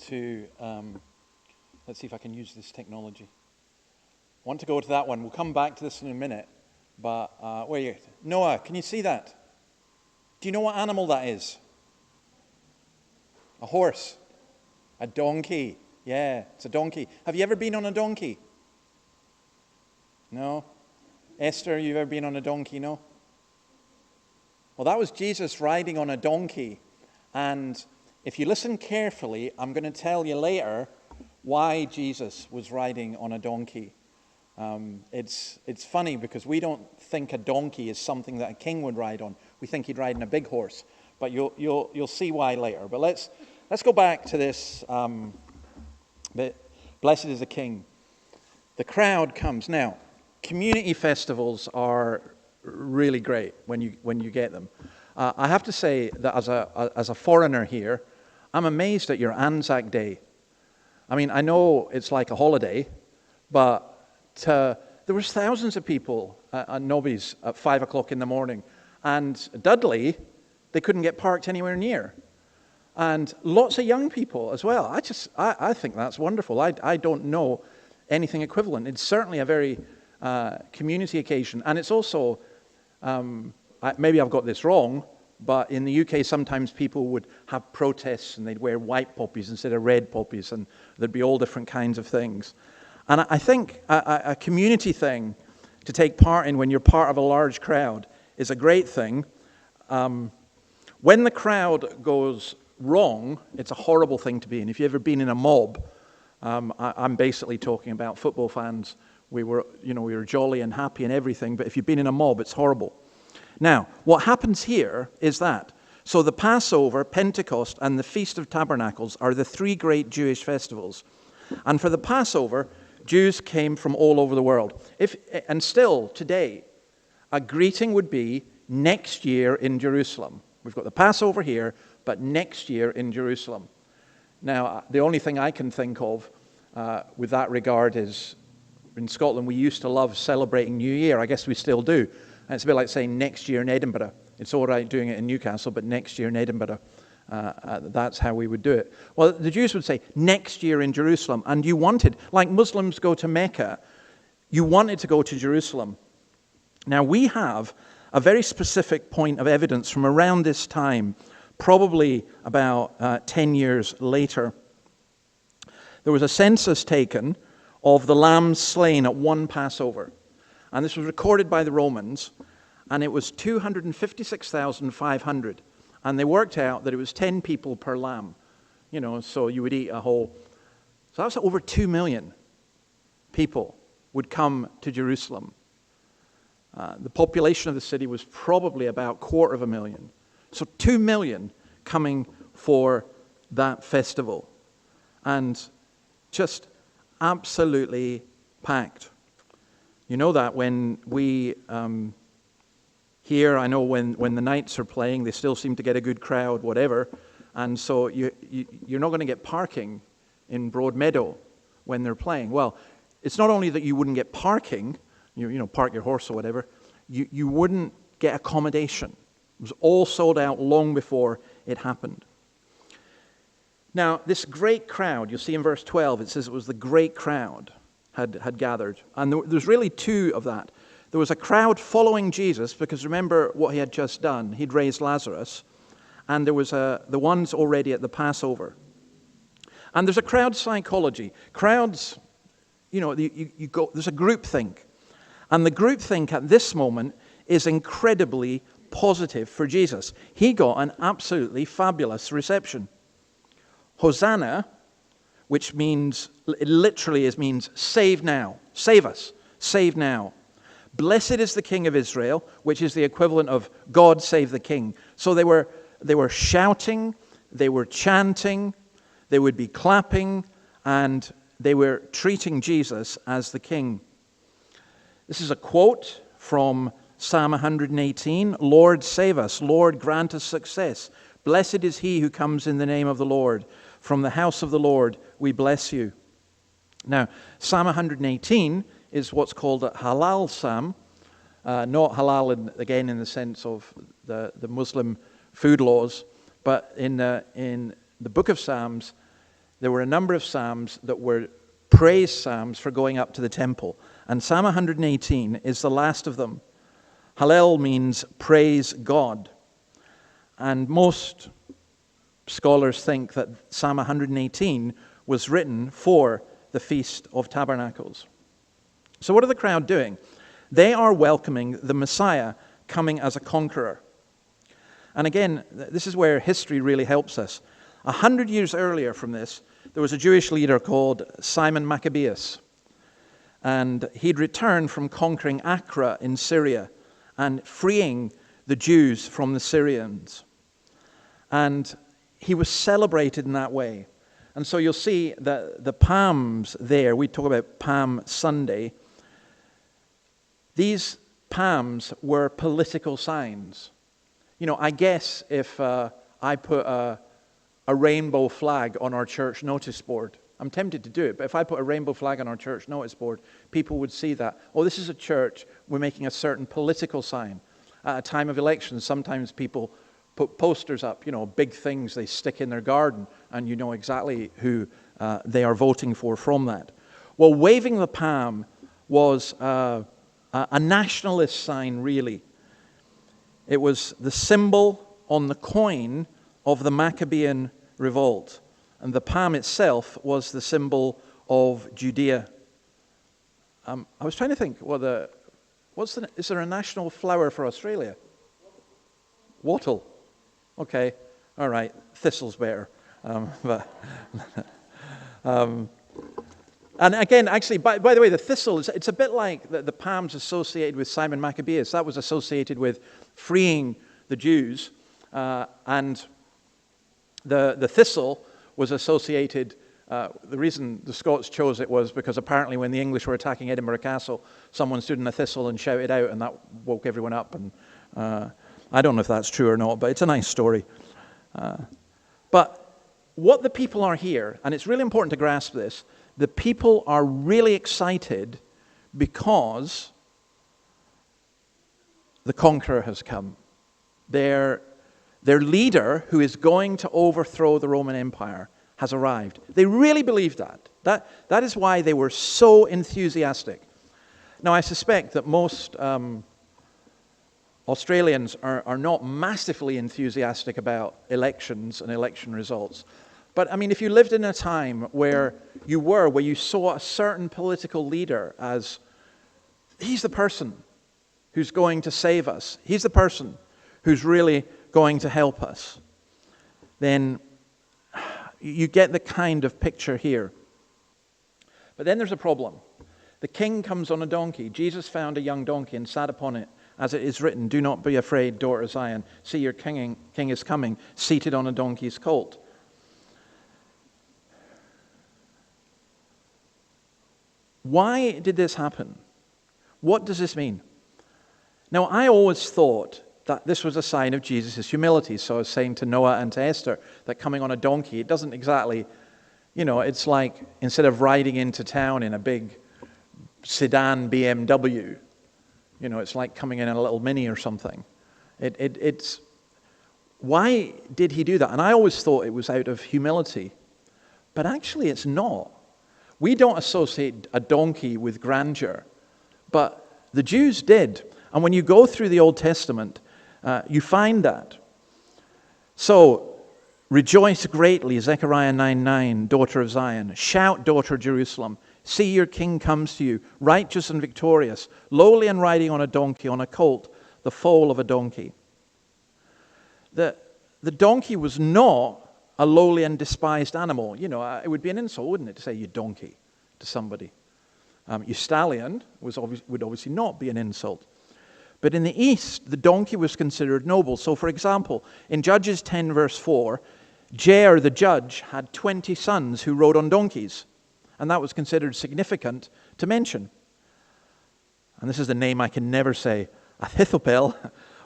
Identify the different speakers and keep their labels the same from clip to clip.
Speaker 1: to, let's see if I can use this technology. I want to go to that one. We'll come back to this in a minute. But, where are you? Noah, can you see that? Do you know what animal that is? A horse. A donkey. Yeah, it's a donkey. Have you ever been on a donkey? No? Esther, you've ever been on a donkey? No? Well, that was Jesus riding on a donkey. And if you listen carefully, I'm going to tell you later why Jesus was riding on a donkey. It's funny because we don't think a donkey is something that a king would ride on. We think he'd ride in a big horse. But you'll see why later. But let's go back to this. Blessed is the King. The crowd comes. Now, community festivals are really great when you get them. I have to say that as a foreigner here, I'm amazed at your Anzac Day. I mean, I know it's like a holiday, but there was thousands of people at Nobby's at 5 o'clock in the morning, and Dudley, they couldn't get parked anywhere near, and lots of young people as well. I think that's wonderful. I don't know anything equivalent. It's certainly a very community occasion, and it's also maybe I've got this wrong, but in the UK sometimes people would have protests and they'd wear white poppies instead of red poppies, and there'd be all different kinds of things. And I think a community thing to take part in when you're part of a large crowd is a great thing. When the crowd goes wrong, it's a horrible thing to be in. If you've ever been in a mob, I'm basically talking about football fans. We were jolly and happy and everything, but if you've been in a mob, it's horrible. Now, what happens here is that, so the Passover, Pentecost, and the Feast of Tabernacles are the three great Jewish festivals. And for the Passover, Jews came from all over the world. And still, today, a greeting would be next year in Jerusalem. We've got the Passover here, but next year in Jerusalem. Now, the only thing I can think of with that regard is, in Scotland, we used to love celebrating New Year. I guess we still do. And it's a bit like saying next year in Edinburgh. It's all right doing it in Newcastle, but next year in Edinburgh, that's how we would do it. Well, the Jews would say next year in Jerusalem. And you wanted, like Muslims go to Mecca, you wanted to go to Jerusalem. Now, we have a very specific point of evidence from around this time, probably about 10 years later. There was a census taken of the lambs slain at one Passover. And this was recorded by the Romans, and it was 256,500. And they worked out that it was 10 people per lamb. So you would eat a whole... So that's over 2 million people would come to Jerusalem. The population of the city was probably about 250,000. So 2 million coming for that festival. And just absolutely packed. You know that when we here, I know when the Knights are playing, they still seem to get a good crowd, whatever. And so you're not going to get parking in Broadmeadow when they're playing. Well, it's not only that you wouldn't get parking, park your horse or whatever, you wouldn't get accommodation. It was all sold out long before it happened. Now, this great crowd, you'll see in verse 12, it says it was the great crowd had gathered. And there's really two of that. There was a crowd following Jesus, because remember what he had just done. He'd raised Lazarus. And there was the ones already at the Passover. And there's a crowd psychology. Crowds, you go, there's a groupthink. And the groupthink at this moment is incredibly positive for Jesus. He got an absolutely fabulous reception. Hosanna, which means, it literally means save now, save us, save now. Blessed is the King of Israel, which is the equivalent of God save the King. So they were shouting, they were chanting, they would be clapping, and they were treating Jesus as the King. This is a quote from Psalm 118, Lord save us, Lord grant us success. Blessed is he who comes in the name of the Lord. From the house of the Lord we bless you. Now, Psalm 118 is what's called a halal psalm. Not halal, again, in the sense of the Muslim food laws, but in the book of Psalms, there were a number of psalms that were praise psalms for going up to the temple. And Psalm 118 is the last of them. Hallel means praise God. And most scholars think that Psalm 118 was written for the Feast of Tabernacles. So what are the crowd doing? They are welcoming the Messiah coming as a conqueror. And again, this is where history really helps us. 100 years earlier from this, there was a Jewish leader called Simon Maccabeus. And he'd returned from conquering Acre in Syria and freeing the Jews from the Syrians. And he was celebrated in that way. And so you'll see that the palms there, we talk about Palm Sunday, these palms were political signs. You know, I guess if I put a rainbow flag on our church notice board, I'm tempted to do it, but if I put a rainbow flag on our church notice board, people would see that. Oh, this is a church, we're making a certain political sign. At a time of elections, sometimes people put posters up, you know, big things they stick in their garden, and you know exactly who they are voting for from that. Well, waving the palm was a nationalist sign, really. It was the symbol on the coin of the Maccabean revolt. And the palm itself was the symbol of Judea. I was trying to think, is there a national flower for Australia? Wattle. Okay, all right, thistle's better. And again, actually, by the way, the thistle, it's a bit like the palms associated with Simon Maccabeus. That was associated with freeing the Jews. And the thistle was associated, the reason the Scots chose it was because apparently when the English were attacking Edinburgh Castle, someone stood in a thistle and shouted out, and that woke everyone up. And I don't know if that's true or not, but it's a nice story. But what the people are here, and it's really important to grasp this, the people are really excited because the conqueror has come. Their leader, who is going to overthrow the Roman Empire, has arrived. They really believe that. That is why they were so enthusiastic. Now, I suspect that most Australians are not massively enthusiastic about elections and election results. But, I mean, if you lived in a time where you saw a certain political leader as, he's the person who's going to save us, he's the person who's really going to help us, then you get the kind of picture here. But then there's a problem. The king comes on a donkey. Jesus found a young donkey and sat upon it, as it is written, "Do not be afraid, daughter of Zion. See, your king is coming, seated on a donkey's colt." Why did this happen? What does this mean? Now, I always thought that this was a sign of Jesus' humility. So I was saying to Noah and to Esther that coming on a donkey, it doesn't exactly, it's like instead of riding into town in a big sedan BMW, it's like coming in a little Mini or something. It's why did he do that? And I always thought it was out of humility. But actually it's not. We don't associate a donkey with grandeur, but the Jews did. And when you go through the Old Testament, you find that. So, rejoice greatly, Zechariah 9:9, daughter of Zion. Shout, daughter of Jerusalem. See, your king comes to you, righteous and victorious, lowly and riding on a donkey, on a colt, the foal of a donkey. The donkey was not a lowly and despised animal. It would be an insult, wouldn't it, to say you donkey to somebody. Your stallion would obviously not be an insult. But in the East, the donkey was considered noble. So, for example, in Judges 10, verse 4, Jair, the judge, had 20 sons who rode on donkeys. And that was considered significant to mention. And this is the name I can never say. Ahithophel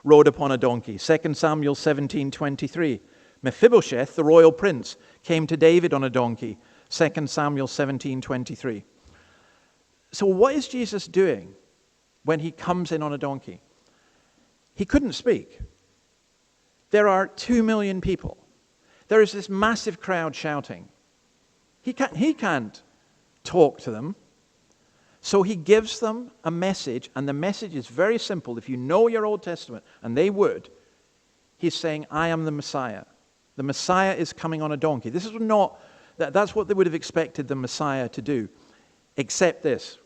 Speaker 1: rode upon a donkey. 2 Samuel 17:23. Mephibosheth, the royal prince, came to David on a donkey. 2 Samuel 17:23. So what is Jesus doing when he comes in on a donkey? He couldn't speak. There are 2 million people. There is this massive crowd shouting. He can't talk to them. So he gives them a message, and the message is very simple. If you know your Old Testament, and they would, he's saying, I am the Messiah. The Messiah is coming on a donkey. This is not, that's what they would have expected the Messiah to do, except this.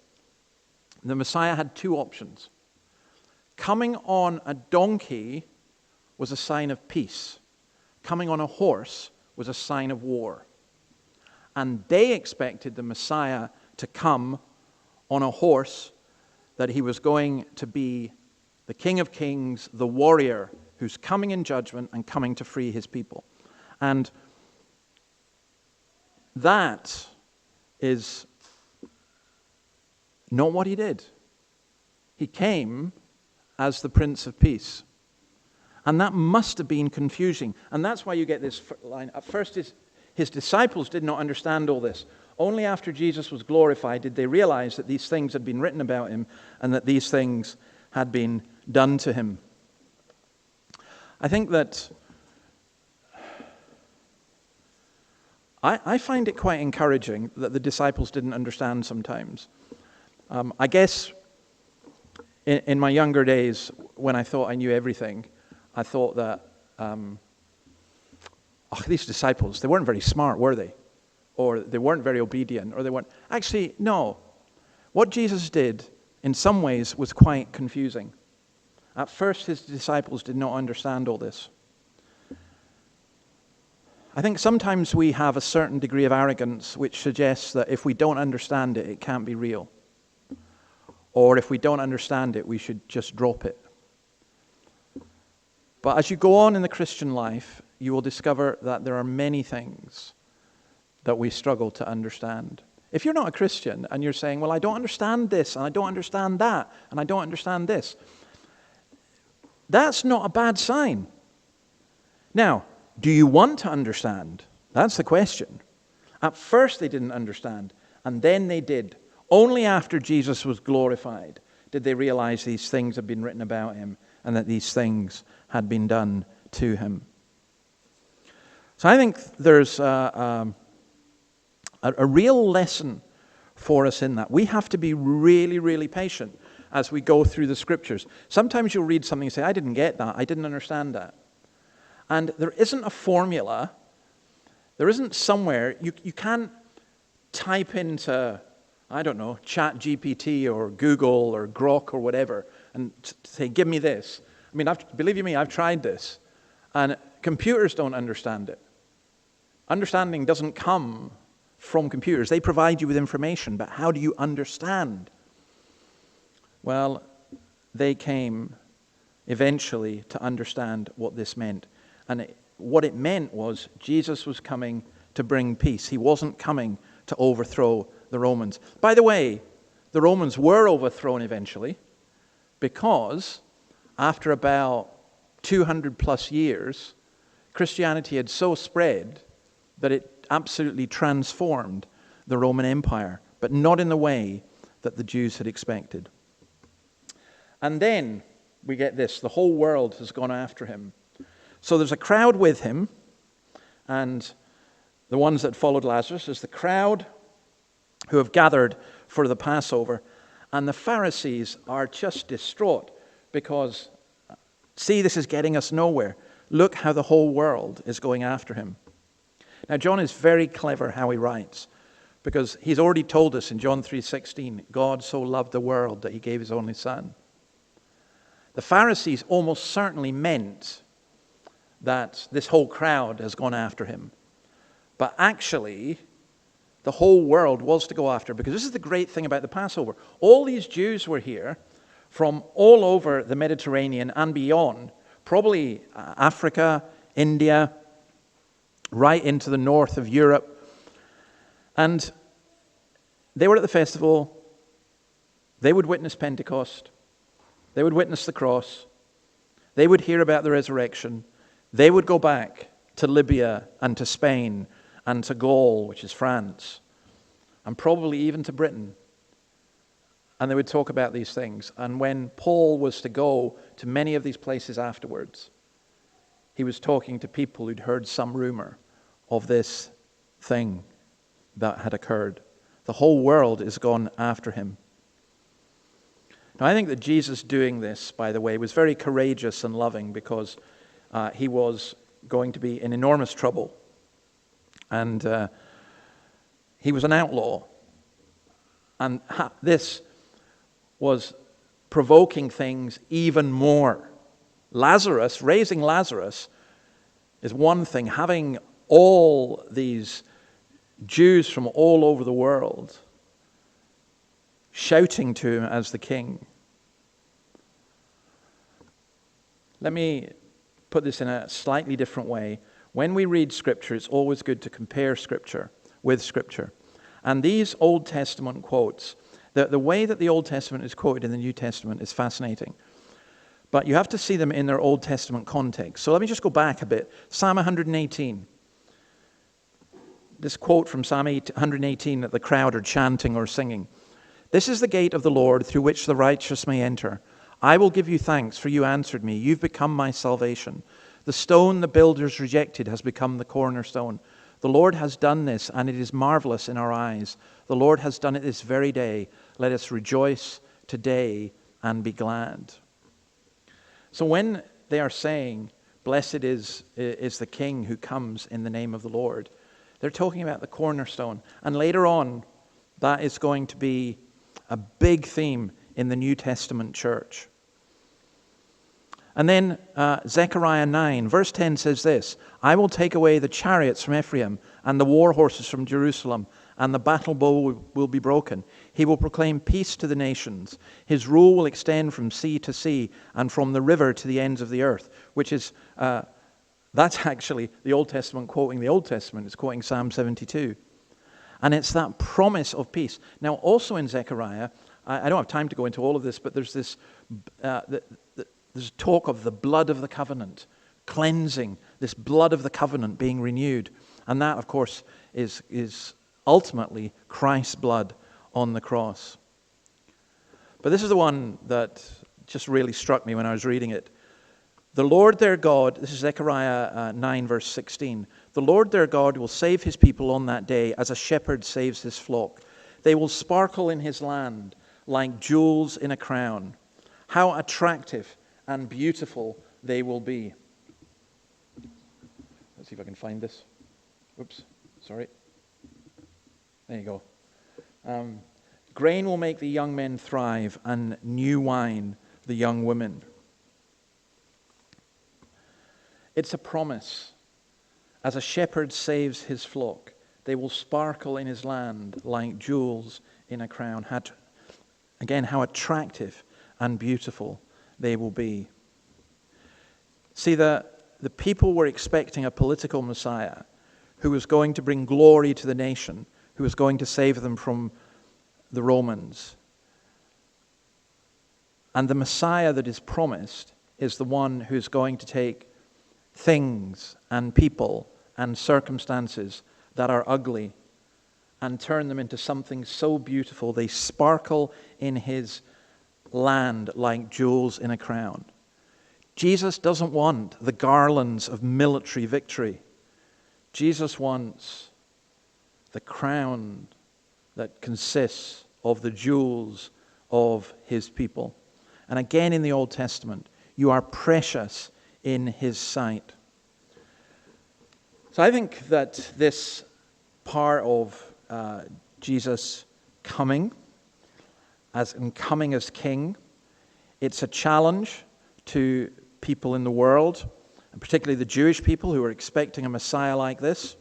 Speaker 1: The Messiah had two options. Coming on a donkey was a sign of peace. Coming on a horse was a sign of war. And they expected the Messiah to come on a horse, that he was going to be the King of Kings, the warrior who's coming in judgment and coming to free his people. And that is not what he did. He came as the Prince of Peace. And that must have been confusing. And that's why you get this line. At first, his disciples did not understand all this. Only after Jesus was glorified did they realize that these things had been written about him and that these things had been done to him. I think that I find it quite encouraging that the disciples didn't understand sometimes. I guess in my younger days, when I thought I knew everything, I thought that these disciples, they weren't very smart, were they? Or they weren't very obedient, or they weren't. Actually, no. What Jesus did, in some ways, was quite confusing. At first, his disciples did not understand all this. I think sometimes we have a certain degree of arrogance which suggests that if we don't understand it, it can't be real. Or if we don't understand it, we should just drop it. But as you go on in the Christian life, you will discover that there are many things that we struggle to understand. If you're not a Christian and you're saying, well, I don't understand this, and I don't understand that, and I don't understand this, that's not a bad sign. Now, do you want to understand? That's the question. At first they didn't understand, and then they did. Only after Jesus was glorified did they realize these things had been written about him and that these things had been done to him. So I think there's a real lesson for us in that. We have to be really, really patient as we go through the scriptures. Sometimes you'll read something and say, I didn't get that, I didn't understand that. And there isn't a formula, there isn't somewhere, you can't type into, I don't know, ChatGPT or Google or Grok or whatever and say, give me this. I mean, believe you me, I've tried this. And computers don't understand it. Understanding doesn't come from computers. They provide you with information, but how do you understand? Well, they came eventually to understand what this meant. And what it meant was Jesus was coming to bring peace. He wasn't coming to overthrow the Romans. By the way, the Romans were overthrown eventually because after about 200 plus years, Christianity had so spread that it absolutely transformed the Roman Empire, but not in the way that the Jews had expected. And then we get this, the whole world has gone after him. So there's a crowd with him, and the ones that followed Lazarus is the crowd who have gathered for the Passover, and the Pharisees are just distraught because, see, this is getting us nowhere. Look how the whole world is going after him. Now, John is very clever how he writes, because he's already told us in John 3:16, God so loved the world that he gave his only son. The Pharisees almost certainly meant that this whole crowd has gone after him. But actually, the whole world was to go after, because this is the great thing about the Passover. All these Jews were here from all over the Mediterranean and beyond, probably Africa, India, right into the north of Europe. And they were at the festival. They would witness Pentecost. They would witness the cross. They would hear about the resurrection. They would go back to Libya and to Spain and to Gaul, which is France, and probably even to Britain. And they would talk about these things. And when Paul was to go to many of these places afterwards, he was talking to people who'd heard some rumor of this thing. that had occurred. The whole world is gone after him. Now, I think that Jesus doing this, by the way, was very courageous and loving, because he was going to be in enormous trouble. And he was an outlaw. And this was provoking things even more. Raising Lazarus is one thing. Having all these Jews from all over the world shouting to him as the king. Let me put this in a slightly different way. When we read Scripture, it's always good to compare Scripture with Scripture. And these Old Testament quotes, the way that the Old Testament is quoted in the New Testament is fascinating. But you have to see them in their Old Testament context. So let me just go back a bit. Psalm 118. This quote from Psalm 118 that the crowd are chanting or singing. This is the gate of the Lord through which the righteous may enter. I will give you thanks, for you answered me. You've become my salvation. The stone the builders rejected has become the cornerstone. The Lord has done this, and it is marvelous in our eyes. The Lord has done it this very day. Let us rejoice today and be glad. So when they are saying, blessed is the King who comes in the name of the Lord, they're talking about the cornerstone. And later on, that is going to be a big theme in the New Testament church. And then Zechariah 9, verse 10 says this, I will take away the chariots from Ephraim and the war horses from Jerusalem, and the battle bow will be broken. He will proclaim peace to the nations. His rule will extend from sea to sea and from the river to the ends of the earth, which is, that's actually the Old Testament quoting the Old Testament. It's quoting Psalm 72. And it's that promise of peace. Now, also in Zechariah, I don't have time to go into all of this, but there's this, there's talk of the blood of the covenant, cleansing, this blood of the covenant being renewed. And that, of course, is ultimately Christ's blood on the cross. But this is the one that just really struck me when I was reading it. The Lord their God, this is Zechariah 9 verse 16. The Lord their God will save his people on that day as a shepherd saves his flock. They will sparkle in his land like jewels in a crown. How attractive and beautiful they will be. Let's see if I can find this. Oops, sorry. There you go. Grain will make the young men thrive, and new wine the young women. It's a promise. As a shepherd saves his flock, they will sparkle in his land like jewels in a crown. Again, how attractive and beautiful they will be. See, the people were expecting a political Messiah who was going to bring glory to the nation, who was going to save them from the Romans. And the Messiah that is promised is the one who is going to take things and people and circumstances that are ugly and turn them into something so beautiful they sparkle in his land like jewels in a crown. Jesus doesn't want the garlands of military victory. Jesus wants the crown that consists of the jewels of his people. And again in the Old Testament, you are precious in his sight. So I think that this part of Jesus coming as king, it's a challenge to people in the world, and particularly the Jewish people who are expecting a Messiah like this.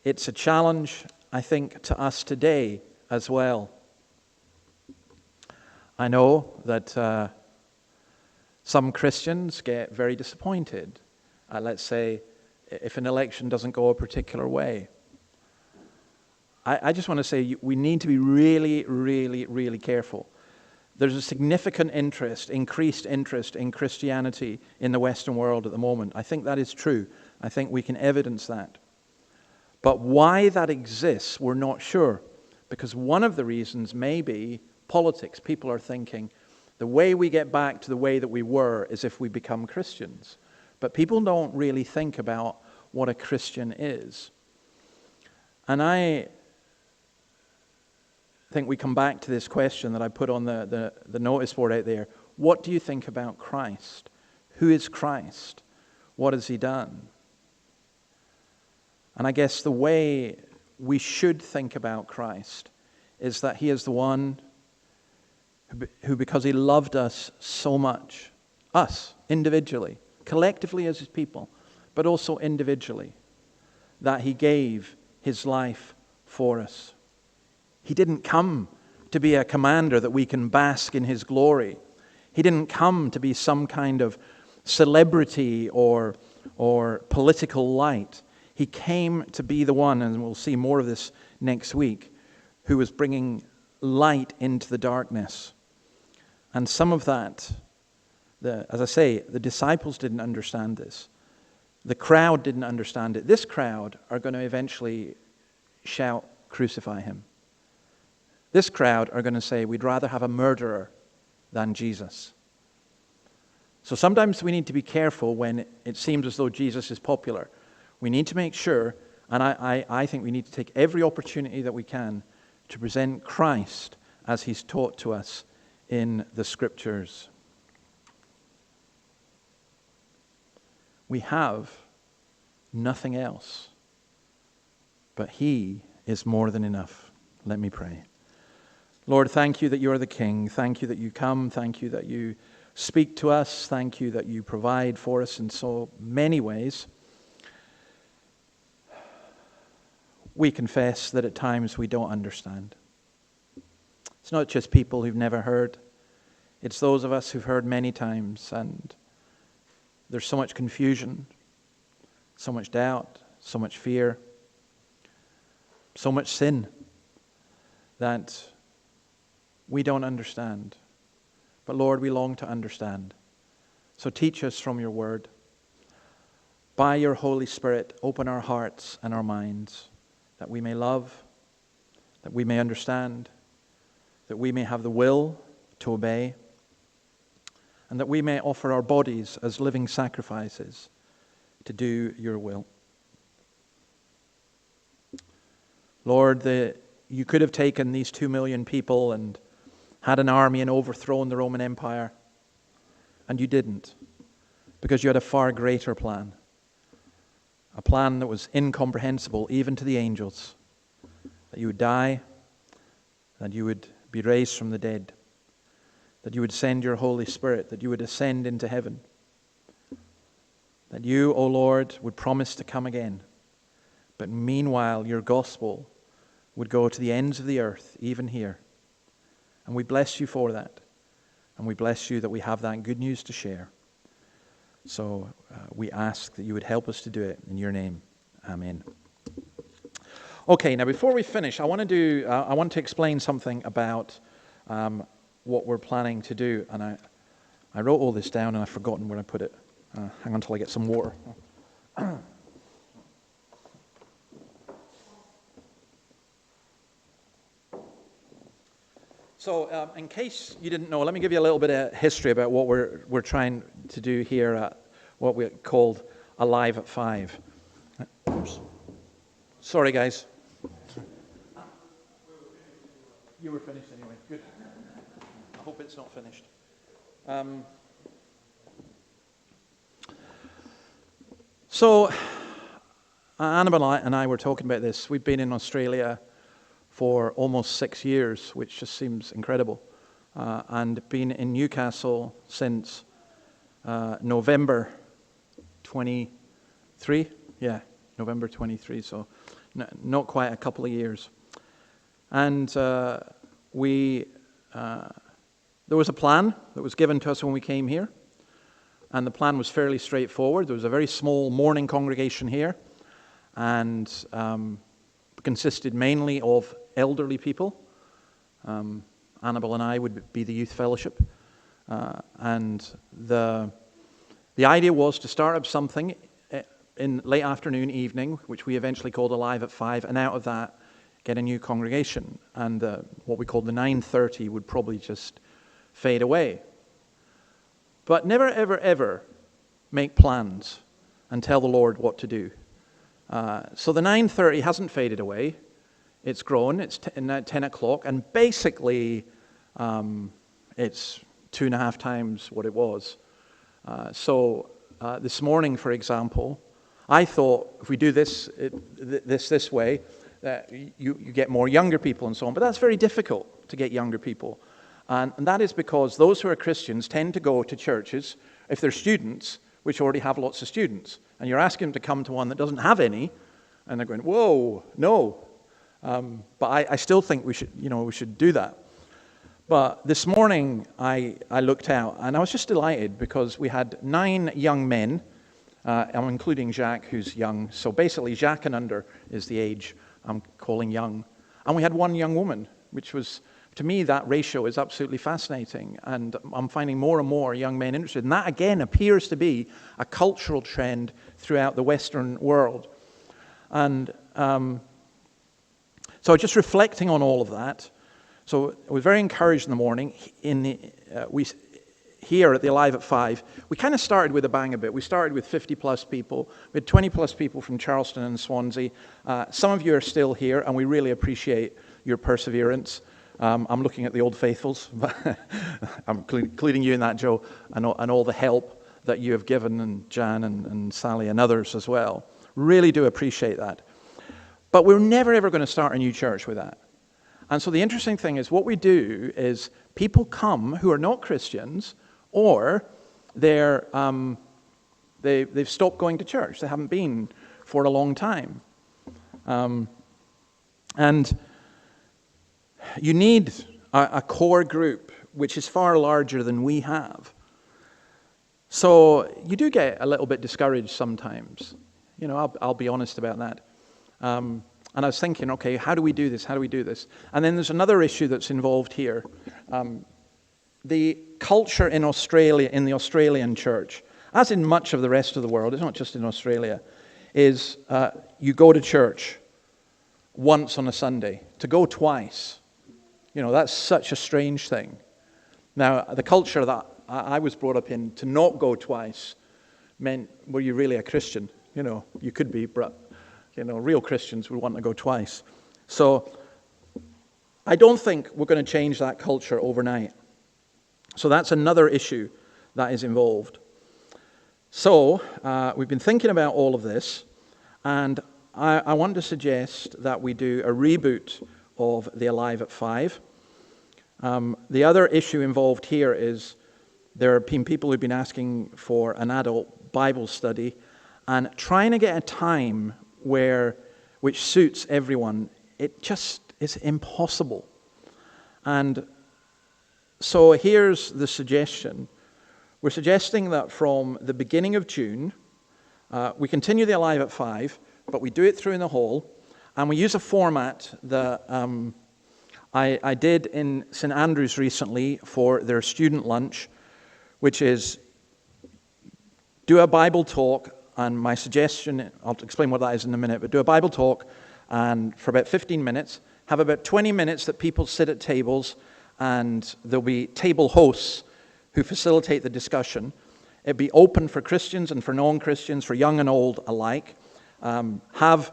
Speaker 1: It's a challenge, I think, to us today as well. I know that some Christians get very disappointed, let's say, if an election doesn't go a particular way. I just want to say we need to be really, really, really careful. There's a significant increased interest in Christianity in the Western world at the moment. I think that is true. I think we can evidence that. But why that exists, we're not sure. Because one of the reasons may be politics. People are thinking the way we get back to the way that we were is if we become Christians. But people don't really think about what a Christian is. And I think we come back to this question that I put on the notice board out there. What do you think about Christ? Who is Christ? What has he done? And I guess the way we should think about Christ is that he is the one who, because he loved us so much, us individually, collectively as his people, but also individually, that he gave his life for us. He didn't come to be a commander that we can bask in his glory. He didn't come to be some kind of celebrity or political light. He came to be the one, and we'll see more of this next week, who was bringing light into the darkness. And some of that, as I say, the disciples didn't understand this. The crowd didn't understand it. This crowd are going to eventually shout, "Crucify him." This crowd are going to say, "We'd rather have a murderer than Jesus." So sometimes we need to be careful when it seems as though Jesus is popular. We need to make sure, and I think we need to take every opportunity that we can to present Christ as he's taught to us in the Scriptures. We have nothing else, but he is more than enough. Let me pray. Lord, thank you that you are the King. Thank you that you come. Thank you that you speak to us. Thank you that you provide for us in so many ways. We confess that at times we don't understand. It's not just people who've never heard. It's those of us who've heard many times, and there's so much confusion, so much doubt, so much fear, so much sin that we don't understand. But Lord, we long to understand. So teach us from your word. By your Holy Spirit, open our hearts and our minds, that we may love, that we may understand, that we may have the will to obey, and that we may offer our bodies as living sacrifices to do your will. Lord, you could have taken these 2 million people and had an army and overthrown the Roman Empire, and you didn't, because you had a far greater plan. A plan that was incomprehensible even to the angels, that you would die, that you would be raised from the dead, that you would send your Holy Spirit, that you would ascend into heaven, that you, O Lord, would promise to come again. But meanwhile, your gospel would go to the ends of the earth, even here. And we bless you for that. And we bless you that we have that good news to share. So we ask that you would help us to do it in your name. Amen. Okay, now before we finish, I want to explain something about what we're planning to do. And I wrote all this down and I've forgotten where I put it. Hang on until I get some water. So, in case you didn't know, let me give you a little bit of history about what we're trying to do here at what we called Alive at 5. Oops. Sorry, guys. You were finished anyway. Good. I hope it's not finished. So, Annabelle and I were talking about this. We've been in Australia for almost 6 years, which just seems incredible, and been in Newcastle since November 23. Yeah, November 23. So, not quite a couple of years. And there was a plan that was given to us when we came here, and the plan was fairly straightforward. There was a very small morning congregation here, and consisted mainly of elderly people. Annabelle and I would be the youth fellowship, and the idea was to start up something in late afternoon, evening, which we eventually called Alive at 5, and out of that get a new congregation, and what we called the 9:30 would probably just fade away. But never, ever, ever make plans and tell the Lord what to do. So the 9:30 hasn't faded away. It's grown. It's now 10 o'clock, and basically it's 2.5 times what it was. So this morning, for example, I thought if we do this way, that you get more younger people and so on. But that's very difficult to get younger people. And that is because those who are Christians tend to go to churches, if they're students, which already have lots of students. And you're asking them to come to one that doesn't have any, and they're going, whoa, no. But I still think we should do that. But this morning I looked out, and I was just delighted because we had 9 young men. I'm including Jacques, who's young. So basically, Jacques and under is the age I'm calling young. And we had 1 young woman, which was, to me, that ratio is absolutely fascinating. And I'm finding more and more young men interested. And that, again, appears to be a cultural trend throughout the Western world. And so just reflecting on all of that. So I was very encouraged in the morning. Here at the Alive at 5, we kind of started with a bang a bit. We started with 50-plus people. We had 20-plus people from Charleston and Swansea. Some of you are still here, and we really appreciate your perseverance. I'm looking at the old faithfuls. I'm including you in that, Joe, and all the help that you have given, and Jan and Sally and others as well. Really do appreciate that. But we're never, ever going to start a new church with that. And so the interesting thing is what we do is people come who are not Christians, or they've stopped going to church. They haven't been for a long time. And you need a core group which is far larger than we have. So you do get a little bit discouraged sometimes. I'll be honest about that. And I was thinking, okay, how do we do this? How do we do this? And then there's another issue that's involved here. The culture in Australia, in the Australian church, as in much of the rest of the world, it's not just in Australia, is you go to church once on a Sunday. To go twice, that's such a strange thing. Now, the culture that I was brought up in, to not go twice meant, were you really a Christian? You could be, but real Christians would want to go twice. So I don't think we're going to change that culture overnight. So that's another issue that is involved. So we've been thinking about all of this, and I want to suggest that we do a reboot of the Alive at 5. The other issue involved here is there have been people who've been asking for an adult Bible study, and trying to get a time which suits everyone, it just is impossible. And so here's the suggestion. We're suggesting that from the beginning of June, we continue the Alive at 5, but we do it through in the hall, and we use a format that I did in St. Andrews recently for their student lunch, which is do a Bible talk. And my suggestion, I'll explain what that is in a minute, but do a Bible talk and for about 15 minutes, have about 20 minutes that people sit at tables, and there'll be table hosts who facilitate the discussion. It'll be open for Christians and for non-Christians, for young and old alike. Have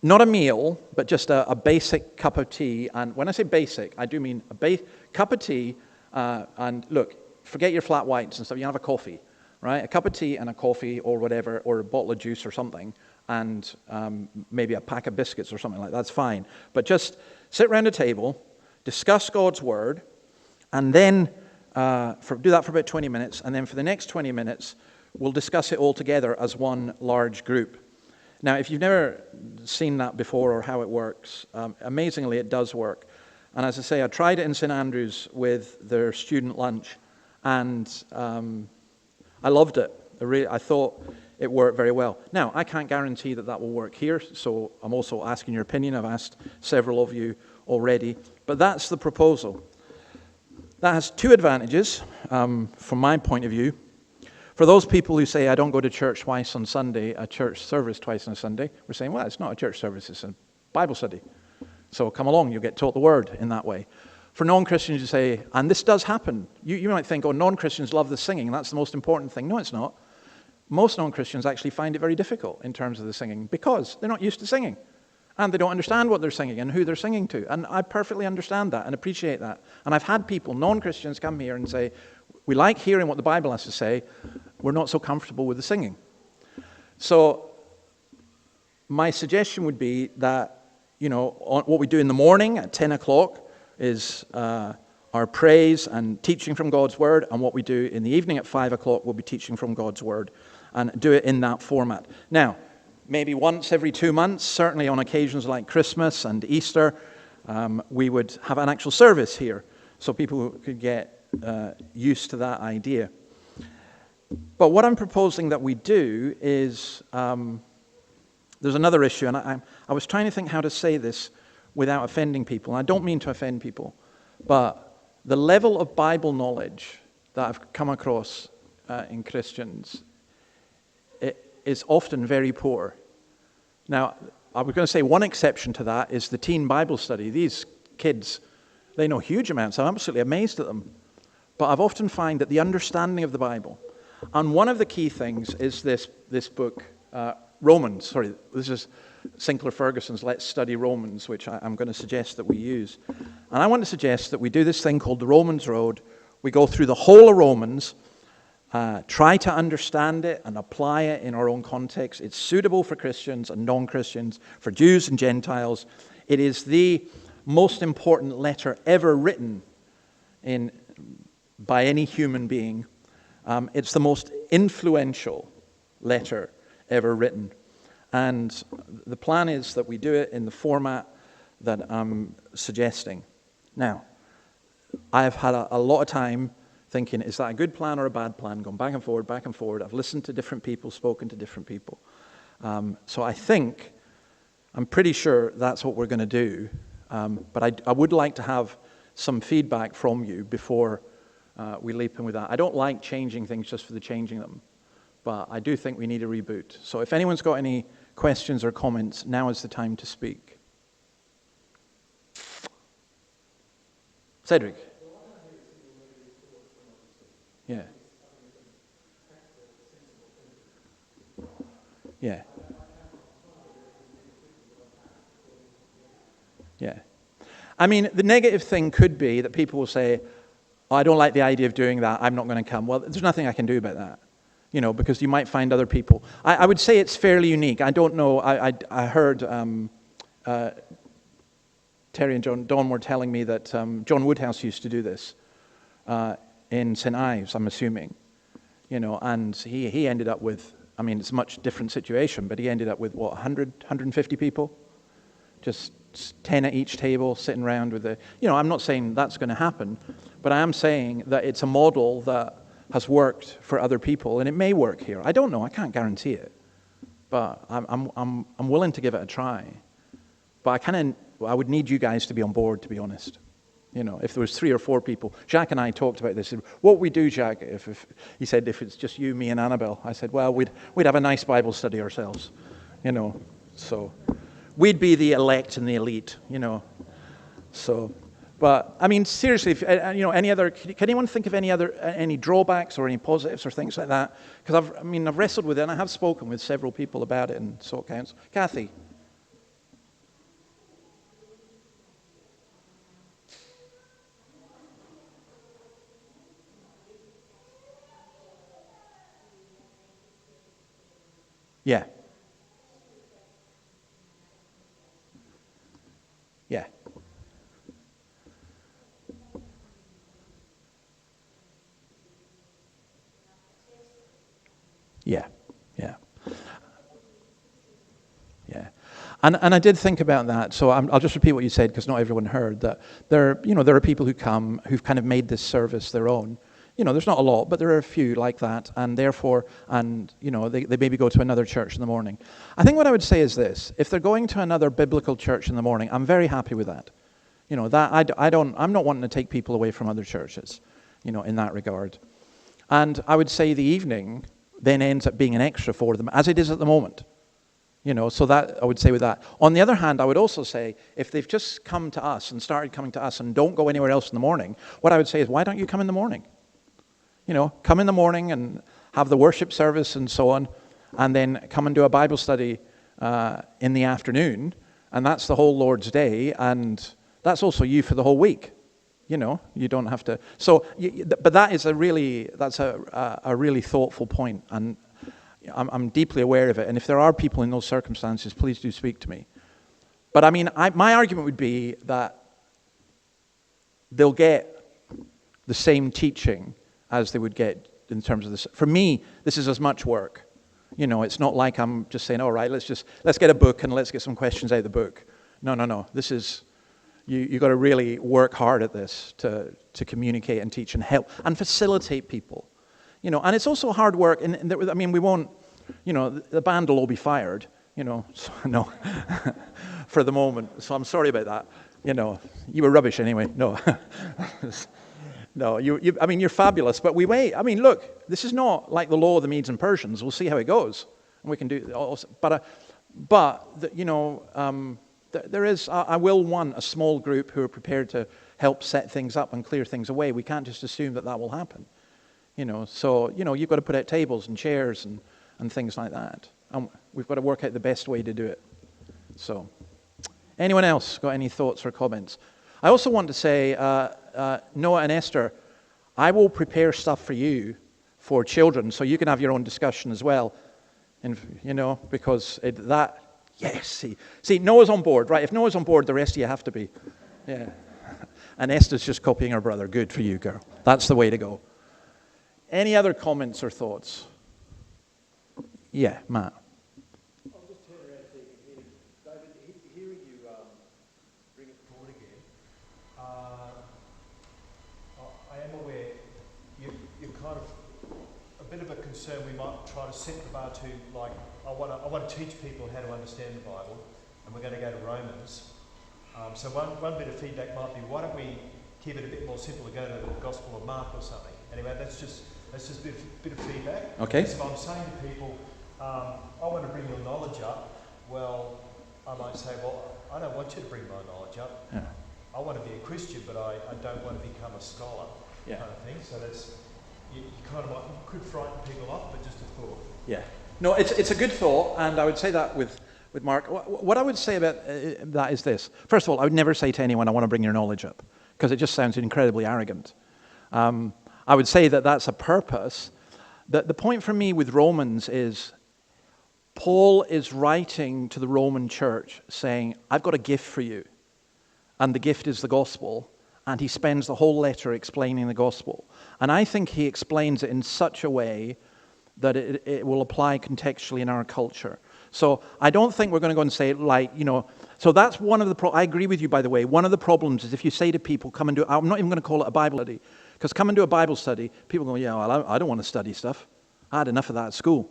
Speaker 1: not a meal, but just a basic cup of tea. And when I say basic, I do mean a cup of tea. And look, forget your flat whites and stuff. You have a coffee. Right, a cup of tea and a coffee or whatever, or a bottle of juice or something, and maybe a pack of biscuits or something like that. That's fine. But just sit around a table, discuss God's Word, and then do that for about 20 minutes, and then for the next 20 minutes, we'll discuss it all together as one large group. Now, if you've never seen that before or how it works, amazingly it does work. And as I say, I tried it in St. Andrews with their student lunch, and I loved it. I thought it worked very well. Now, I can't guarantee that will work here, so I'm also asking your opinion. I've asked several of you already, but that's the proposal. That has 2 advantages from my point of view. For those people who say, I don't go to church twice on Sunday, a church service twice on a Sunday, we're saying, well, it's not a church service, it's a Bible study. So come along, you'll get taught the Word in that way. For non-Christians, you say, and this does happen. You might think, non-Christians love the singing. That's the most important thing. No, it's not. most non-Christians actually find it very difficult in terms of the singing because they're not used to singing. And they don't understand what they're singing and who they're singing to. And I perfectly understand that and appreciate that. And I've had people, non-Christians, come here and say, we like hearing what the Bible has to say, we're not so comfortable with the singing. So my suggestion would be that, what we do in the morning at 10 o'clock is our praise and teaching from God's Word, and what we do in the evening at 5 o'clock will be teaching from God's Word, and do it in that format. Now, maybe once every 2 months, certainly on occasions like Christmas and Easter, we would have an actual service here so people could get used to that idea. But what I'm proposing that we do is, there's another issue, and I was trying to think how to say this without offending people. And I don't mean to offend people, but the level of Bible knowledge that I've come across in Christians is often very poor. Now, I was going to say one exception to that is the teen Bible study. These kids, they know huge amounts. I'm absolutely amazed at them. But I've often found that the understanding of the Bible, and one of the key things is this book, Romans. Sorry, this is Sinclair Ferguson's Let's Study Romans, which I'm going to suggest that we use. And I want to suggest that we do this thing called the Romans Road. We go through the whole of Romans, try to understand it and apply it in our own context. It's suitable for Christians and non-Christians, for Jews and Gentiles. It is the most important letter ever written by any human being. It's the most influential letter ever written. And the plan is that we do it in the format that I'm suggesting. Now, I've had a lot of time thinking, is that a good plan or a bad plan? Going back and forward, back and forward. I've listened to different people, spoken to different people. So I'm pretty sure that's what we're going to do. But I would like to have some feedback from you before we leap in with that. I don't like changing things just for the changing them. But I do think we need a reboot. So if anyone's got any questions or comments, now is the time to speak. Cedric. Yeah. Yeah. Yeah. I mean, the negative thing could be that people will say, oh, I don't like the idea of doing that, I'm not going to come. Well, there's nothing I can do about that. Because you might find other people. I would say it's fairly unique. I don't know. I heard Terry and Don were telling me that John Woodhouse used to do this in St. Ives, I'm assuming. And he ended up with, it's a much different situation, but he ended up with, 100, 150 people? Just 10 at each table, sitting around with I'm not saying that's going to happen, but I am saying that it's a model that has worked for other people, and it may work here. I don't know. I can't guarantee it, but I'm willing to give it a try. But I would need you guys to be on board, to be honest. If there was 3 or 4 people. Jacques and I talked about this. What would we do, Jacques? If he said if it's just you, me, and Annabelle. I said, well, we'd have a nice Bible study ourselves. So we'd be the elect and the elite. So. But seriously, can anyone think of any drawbacks or any positives or things like that? Because I've wrestled with it, and I have spoken with several people about it in Salt Council. Kathy. Yeah. Yeah. Yeah, yeah, yeah. And I did think about that. So I'll just repeat what you said because not everyone heard that there are people who've kind of made this service their own. There's not a lot, but there are a few like that, and therefore, they maybe go to another church in the morning. I think what I would say is this: if they're going to another biblical church in the morning, I'm very happy with that. I'm not wanting to take people away from other churches, in that regard. And I would say the evening then ends up being an extra for them, as it is at the moment. So that I would say with that. On the other hand, I would also say, if they've just come to us and started coming to us and don't go anywhere else in the morning, what I would say is, why don't you come in the morning? Come in the morning and have the worship service and so on, and then come and do a Bible study in the afternoon, and that's the whole Lord's Day, and that's also you for the whole week. You know, you don't have to. So, but that's a really thoughtful point, and I'm deeply aware of it. And if there are people in those circumstances, please do speak to me. But I mean, my argument would be that they'll get the same teaching as they would get in terms of this. For me, this is as much work. You know, it's not like I'm just saying, all right, let's get a book and let's get some questions out of the book. No. This is, you've got to really work hard at this to communicate and teach and help and facilitate people. You know, and it's also hard work. And I mean, we won't, you know, the band will all be fired, you know, so, no, for the moment. So I'm sorry about that. You know, you were rubbish anyway. No. No, I mean, you're fabulous, but we wait. I mean, look, this is not like the law of the Medes and Persians. We'll see how it goes, and we can do. You know, there is. I will want a small group who are prepared to help set things up and clear things away. We can't just assume that will happen. You know, so you know, you've got to put out tables and chairs and things like that, and we've got to work out the best way to do it. So, anyone else got any thoughts or comments? I also want to say. Noah and Esther, I will prepare stuff for you for children, so you can have your own discussion as well. And you know, because yes, see, Noah's on board, right? If Noah's on board, the rest of you have to be. Yeah. And Esther's just copying her brother. Good for you, girl. That's the way to go. Any other comments or thoughts? Yeah, Matt.
Speaker 2: Concern we might try to set the bar to, like, I want to teach people how to understand the Bible, and we're going to go to Romans. So one bit of feedback might be, why don't we keep it a bit more simple and go to the Gospel of Mark or something? Anyway, that's just a bit of feedback.
Speaker 1: Okay.
Speaker 2: So if I'm saying to people, I want to bring your knowledge up, well, I might say, well, I don't want you to bring my knowledge up.
Speaker 1: Yeah.
Speaker 2: I want to be a Christian, but I don't want to become a scholar,
Speaker 1: yeah.
Speaker 2: kind of thing. So that's. You kind of could frighten people off, but just a thought.
Speaker 1: Yeah. No, it's a good thought, and I would say that with Mark. What I would say about that is this. First of all, I would never say to anyone, I want to bring your knowledge up, because it just sounds incredibly arrogant. I would say that that's a purpose. The point for me with Romans is, Paul is writing to the Roman church saying, I've got a gift for you, and the gift is the gospel. And he spends the whole letter explaining the gospel. And I think he explains it in such a way that it will apply contextually in our culture. So I don't think we're going to go and say, like, you know, so that's one of the I agree with you, by the way. One of the problems is if you say to people, come and do, I'm not even going to call it a Bible study, because come and do a Bible study, people go, yeah, well, I don't want to study stuff. I had enough of that at school.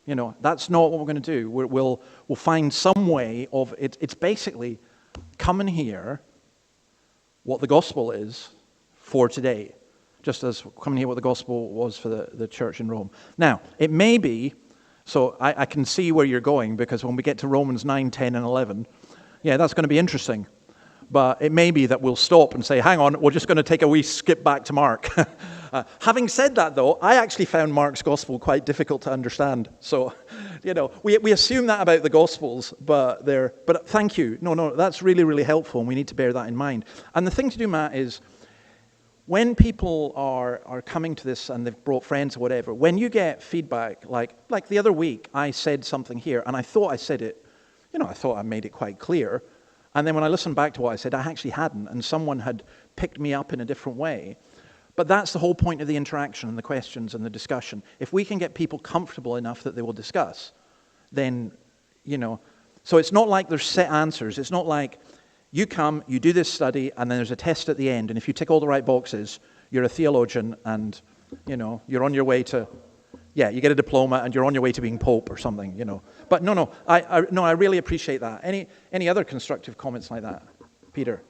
Speaker 1: You know, that's not what we're going to do. We'll find some way of it. It's basically come and hear what the gospel is for today, just as coming here what the gospel was for the church in Rome. Now, it may be, so I can see where you're going, because when we get to Romans 9, 10, and 11, yeah, that's going to be interesting. But it may be that we'll stop and say, hang on, we're just going to take a wee skip back to Mark. Having said that, though, I actually found Mark's gospel quite difficult to understand. So, you know, we assume that about the gospels, but thank you. No, that's really, really helpful, and we need to bear that in mind. And the thing to do, Matt, is when people are coming to this and they've brought friends or whatever, when you get feedback, like the other week, I said something here, and I thought I said it, you know, I thought I made it quite clear. And then when I listened back to what I said, I actually hadn't, and someone had picked me up in a different way. But that's the whole point of the interaction and the questions and the discussion. If we can get people comfortable enough that they will discuss, then, you know, so it's not like there's set answers. It's not like you come, you do this study, and then there's a test at the end, and if you tick all the right boxes, you're a theologian, and, you know, you're on your way to, yeah, you get a diploma, and you're on your way to being Pope or something, you know. But no, I really appreciate that. Any other constructive comments like that? Peter?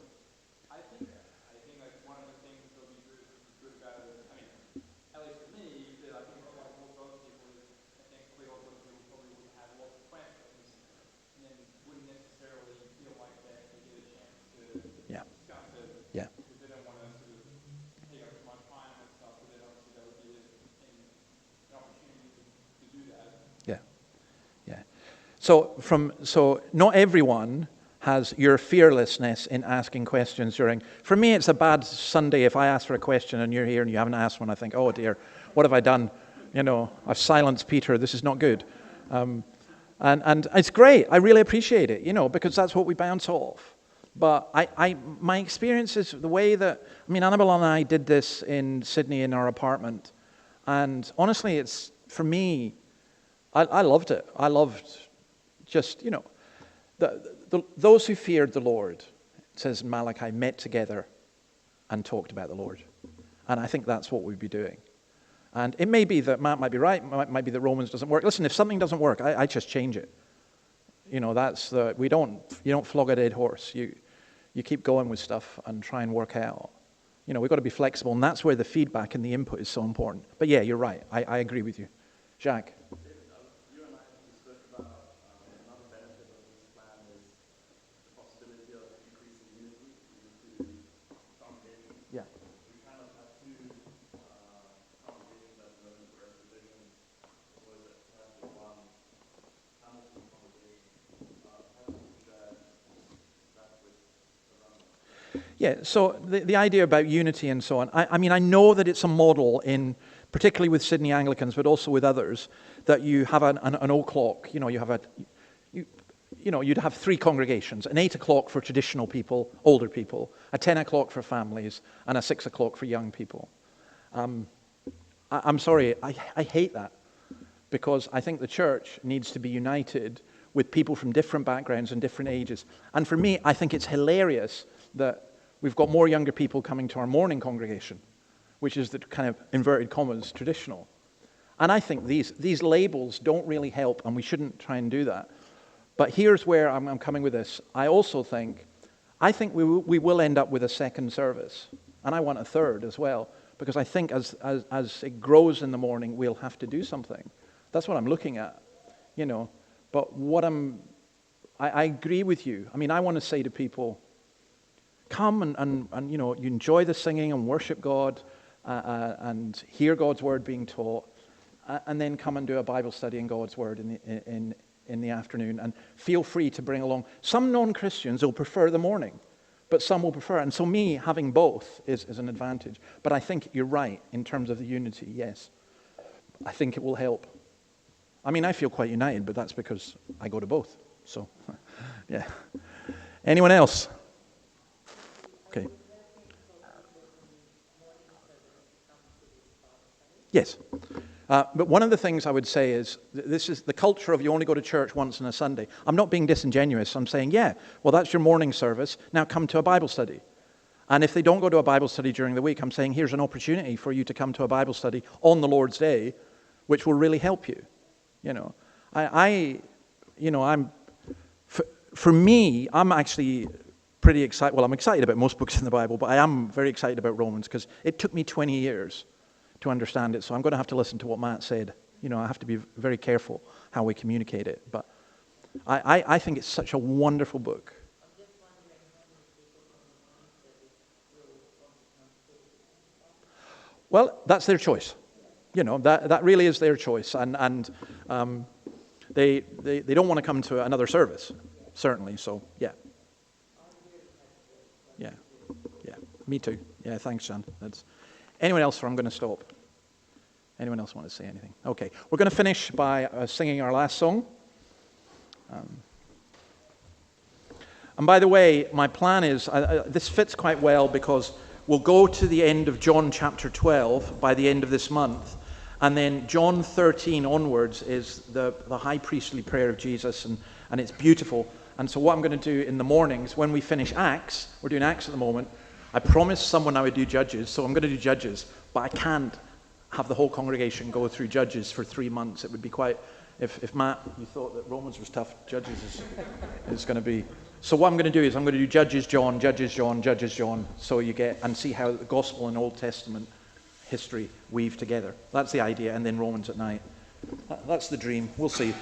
Speaker 1: Yeah. So not everyone has your fearlessness in asking questions during. For me, it's a bad Sunday if I ask for a question and you're here and you haven't asked one. I think, oh dear, what have I done? I've silenced Peter. This is not good. And it's great. I really appreciate it, because that's what we bounce off. But my experience is the way that, Annabelle and I did this in Sydney in our apartment. And honestly, it's, for me, I loved it. I loved just, those who feared the Lord, it says in Malachi, met together and talked about the Lord. And I think that's what we'd be doing. And it may be that Matt might be right, it might be that Romans doesn't work. Listen, if something doesn't work, I just change it. You don't flog a dead horse. You keep going with stuff and try and work out. We've got to be flexible, and that's where the feedback and the input is so important. But yeah, you're right. I agree with you. Jacques?
Speaker 3: You and I have discussed about another benefit of this plan is the possibility of increasing unity into congregations.
Speaker 1: Yeah.
Speaker 3: We kind of have two congregations that are in the divisions. So is it one Hamilton congregation? How do you share that with the runner?
Speaker 1: Yeah, so the idea about unity and so on, I know that it's a model particularly with Sydney Anglicans, but also with others, that you have an o'clock, you'd have three congregations, an 8 o'clock for traditional people, older people, a 10 o'clock for families, and a 6 o'clock for young people. I'm sorry, I hate that, because I think the church needs to be united with people from different backgrounds and different ages. And for me, I think it's hilarious that we've got more younger people coming to our morning congregation, which is the kind of inverted commas traditional. And I think these labels don't really help, and we shouldn't try and do that. But here's where I'm coming with this. I think we will end up with a second service, and I want a third as well, because I think as it grows in the morning, we'll have to do something. That's what I'm looking at, But I agree with you. I want to say to people, come and you enjoy the singing and worship God and hear God's word being taught, and then come and do a Bible study in God's word in the afternoon, and feel free to bring along. Some non-Christians will prefer the morning, but some will prefer it. And so me having both is an advantage. But I think you're right in terms of the unity, yes. I think it will help. I feel quite united, but that's because I go to both. So, yeah. Anyone else? Okay. Yes. But one of the things I would say is, this is the culture of you only go to church once on a Sunday. I'm not being disingenuous. I'm saying, yeah, well, that's your morning service. Now come to a Bible study. And if they don't go to a Bible study during the week, I'm saying, here's an opportunity for you to come to a Bible study on the Lord's Day, which will really help you. For me, I'm actually pretty excited. Well, I'm excited about most books in the Bible, but I am very excited about Romans because it took me 20 years to understand it. So I'm going to have to listen to what Matt said. I have to be very careful how we communicate it. But I think it's such a wonderful book. Well, that's their choice. That really is their choice. And they don't want to come to another service, certainly. So, yeah. Yeah. Yeah. Me too. Yeah, thanks, John. Anyone else, or I'm going to stop? Anyone else want to say anything? Okay. We're going to finish by singing our last song. And by the way, my plan is, this fits quite well because we'll go to the end of John chapter 12 by the end of this month. And then John 13 onwards is the high priestly prayer of Jesus, and it's beautiful. And so what I'm going to do in the mornings, when we finish Acts, we're doing Acts at the moment, I promised someone I would do Judges, so I'm going to do Judges, but I can't have the whole congregation go through Judges for 3 months. It would be quite, if Matt, you thought that Romans was tough, Judges is going to be. So what I'm going to do is I'm going to do Judges, John, Judges, John, Judges, John, so you get, and see how the Gospel and Old Testament history weave together. That's the idea, and then Romans at night. That's the dream. We'll see.